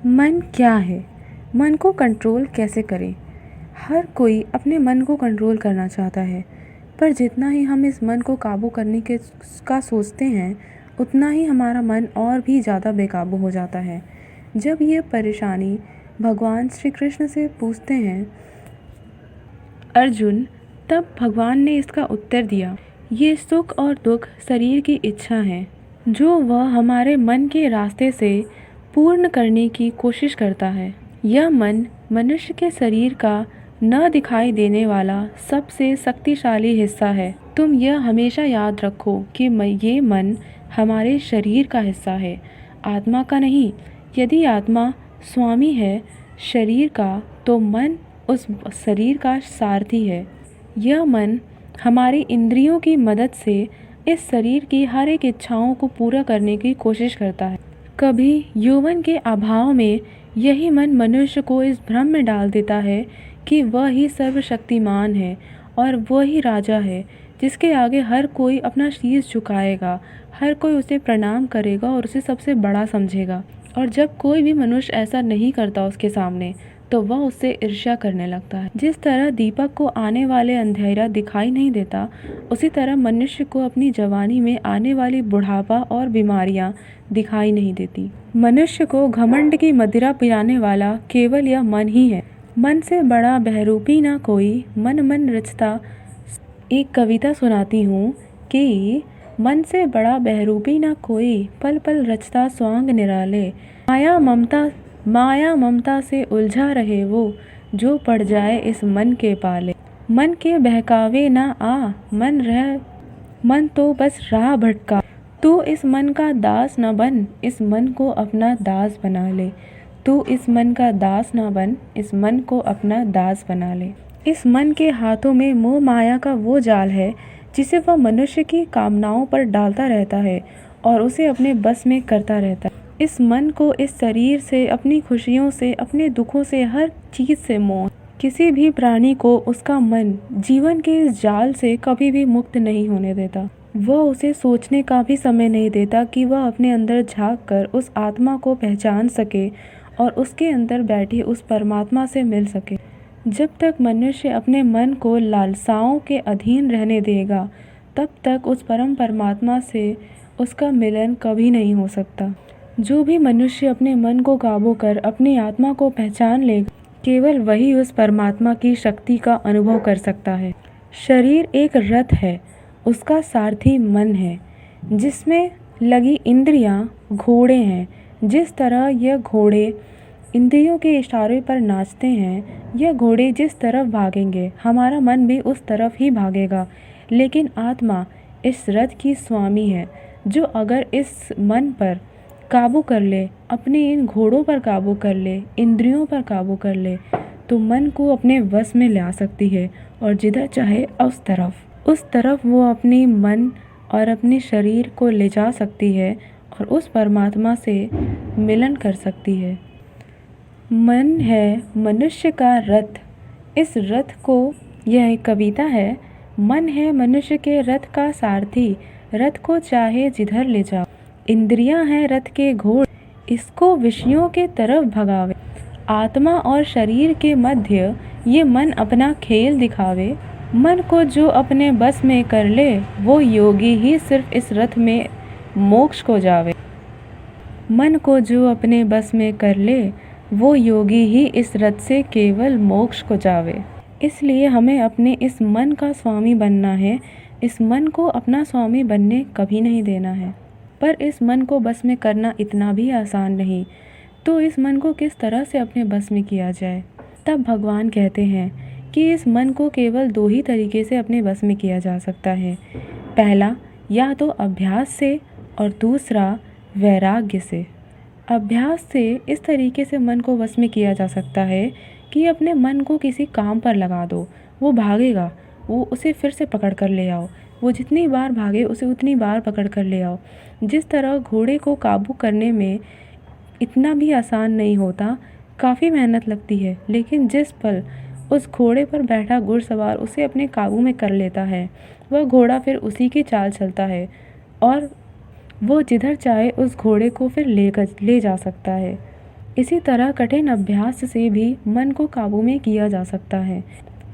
मन क्या है? मन को कंट्रोल कैसे करें? हर कोई अपने मन को कंट्रोल करना चाहता है, पर जितना ही हम इस मन को काबू करने के का सोचते हैं, उतना ही हमारा मन और भी ज़्यादा बेकाबू हो जाता है। जब ये परेशानी भगवान श्री कृष्ण से पूछते हैं अर्जुन, तब भगवान ने इसका उत्तर दिया, ये सुख और दुख शरीर की इच्छा है, जो वह हमारे मन के रास्ते से पूर्ण करने की कोशिश करता है। यह मन मनुष्य के शरीर का न दिखाई देने वाला सबसे शक्तिशाली हिस्सा है। तुम यह हमेशा याद रखो कि ये मन हमारे शरीर का हिस्सा है, आत्मा का नहीं। यदि आत्मा स्वामी है शरीर का, तो मन उस शरीर का सारथी है। यह मन हमारी इंद्रियों की मदद से इस शरीर की हर एक इच्छाओं को पूरा करने की कोशिश करता है। कभी यौवन के अभाव में यही मन मनुष्य को इस भ्रम में डाल देता है कि वह ही सर्वशक्तिमान है और वह ही राजा है, जिसके आगे हर कोई अपना शीश झुकाएगा, हर कोई उसे प्रणाम करेगा और उसे सबसे बड़ा समझेगा। और जब कोई भी मनुष्य ऐसा नहीं करता उसके सामने, तो वह उससे ईर्ष्या करने लगता है। जिस तरह दीपक को आने वाले अंधेरा दिखाई नहीं देता, उसी तरह मनुष्य को अपनी जवानी में आने वाली बुढ़ापा और बीमारियां दिखाई नहीं देती। मनुष्य को घमंड की मदिरा पिलाने वाला केवल यह मन ही है। मन से बड़ा बहरूपी ना कोई, मन मन रचता। एक कविता सुनाती हूँ कि मन से बड़ा बहरूपी ना कोई, पल पल रचता स्वांग निराले। माया ममता से उलझा रहे वो, जो पड़ जाए इस मन के पाले। मन के बहकावे ना आ, मन तो बस राह भटका। तू इस मन का दास न बन, इस मन को अपना दास बना ले। तू इस मन का दास न बन, इस मन को अपना दास बना ले। इस मन के हाथों में मोह माया का वो जाल है, जिसे वह मनुष्य की कामनाओं पर डालता रहता है और उसे अपने बस में करता रहता है। इस मन को इस शरीर से, अपनी खुशियों से, अपने दुखों से, हर चीज़ से मोह। किसी भी प्राणी को उसका मन जीवन के इस जाल से कभी भी मुक्त नहीं होने देता। वह उसे सोचने का भी समय नहीं देता कि वह अपने अंदर झांक कर उस आत्मा को पहचान सके और उसके अंदर बैठे उस परमात्मा से मिल सके। जब तक मनुष्य अपने मन को लालसाओं के अधीन रहने देगा, तब तक उस परम परमात्मा से उसका मिलन कभी नहीं हो सकता। जो भी मनुष्य अपने मन को काबू कर अपनी आत्मा को पहचान लेगा, केवल वही उस परमात्मा की शक्ति का अनुभव कर सकता है। शरीर एक रथ है, उसका सारथी मन है, जिसमें लगी इंद्रियां घोड़े हैं। जिस तरह यह घोड़े इंद्रियों के इशारे पर नाचते हैं, यह घोड़े जिस तरफ भागेंगे, हमारा मन भी उस तरफ ही भागेगा। लेकिन आत्मा इस रथ की स्वामी है, जो अगर इस मन पर काबू कर ले, अपने इन घोड़ों पर काबू कर ले, इंद्रियों पर काबू कर ले, तो मन को अपने वश में ला सकती है और जिधर चाहे उस तरफ वो अपनी मन और अपने शरीर को ले जा सकती है और उस परमात्मा से मिलन कर सकती है। मन है मनुष्य का रथ। इस रथ को, यह एक कविता है, मन है मनुष्य के रथ का सारथी, रथ को चाहे जिधर ले जाओ। इंद्रियां हैं रथ के घोड़े, इसको विषयों के तरफ भगावे। आत्मा और शरीर के मध्य ये मन अपना खेल दिखावे। मन को जो अपने बस में कर ले, वो योगी ही सिर्फ इस रथ में मोक्ष को जावे। मन को जो अपने बस में कर ले, वो योगी ही इस रथ से केवल मोक्ष को जावे। इसलिए हमें अपने इस मन का स्वामी बनना है। इस मन को अपना स्वामी बनने कभी नहीं देना है। पर इस मन को बस में करना इतना भी आसान नहीं। तो इस मन को किस तरह से अपने बस में किया जाए? तब भगवान कहते हैं कि इस मन को केवल दो ही तरीके से अपने बस में किया जा सकता है। पहला, या तो अभ्यास से, और दूसरा वैराग्य से। अभ्यास से इस तरीके से मन को बस में किया जा सकता है कि अपने मन को किसी काम पर लगा दो, वो भागेगा, वो उसे फिर से पकड़ कर ले आओ। वो जितनी बार भागे उसे उतनी बार पकड़ कर ले आओ। जिस तरह घोड़े को काबू करने में इतना भी आसान नहीं होता, काफ़ी मेहनत लगती है, लेकिन जिस पल उस घोड़े पर बैठा घुड़सवार उसे अपने काबू में कर लेता है, वह घोड़ा फिर उसी की चाल चलता है और वो जिधर चाहे उस घोड़े को फिर ले जा सकता है। इसी तरह कठिन अभ्यास से भी मन को काबू में किया जा सकता है,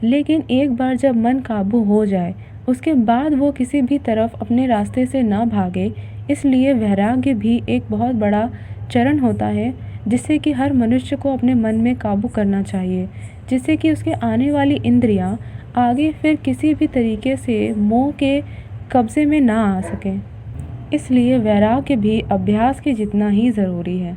लेकिन एक बार जब मन काबू हो जाए उसके बाद वो किसी भी तरफ अपने रास्ते से ना भागे। इसलिए वैराग्य भी एक बहुत बड़ा चरण होता है जिससे कि हर मनुष्य को अपने मन में काबू करना चाहिए, जिससे कि उसके आने वाली इंद्रियां आगे फिर किसी भी तरीके से मोह के कब्जे में ना आ सकें। इसलिए वैराग्य भी अभ्यास के जितना ही ज़रूरी है।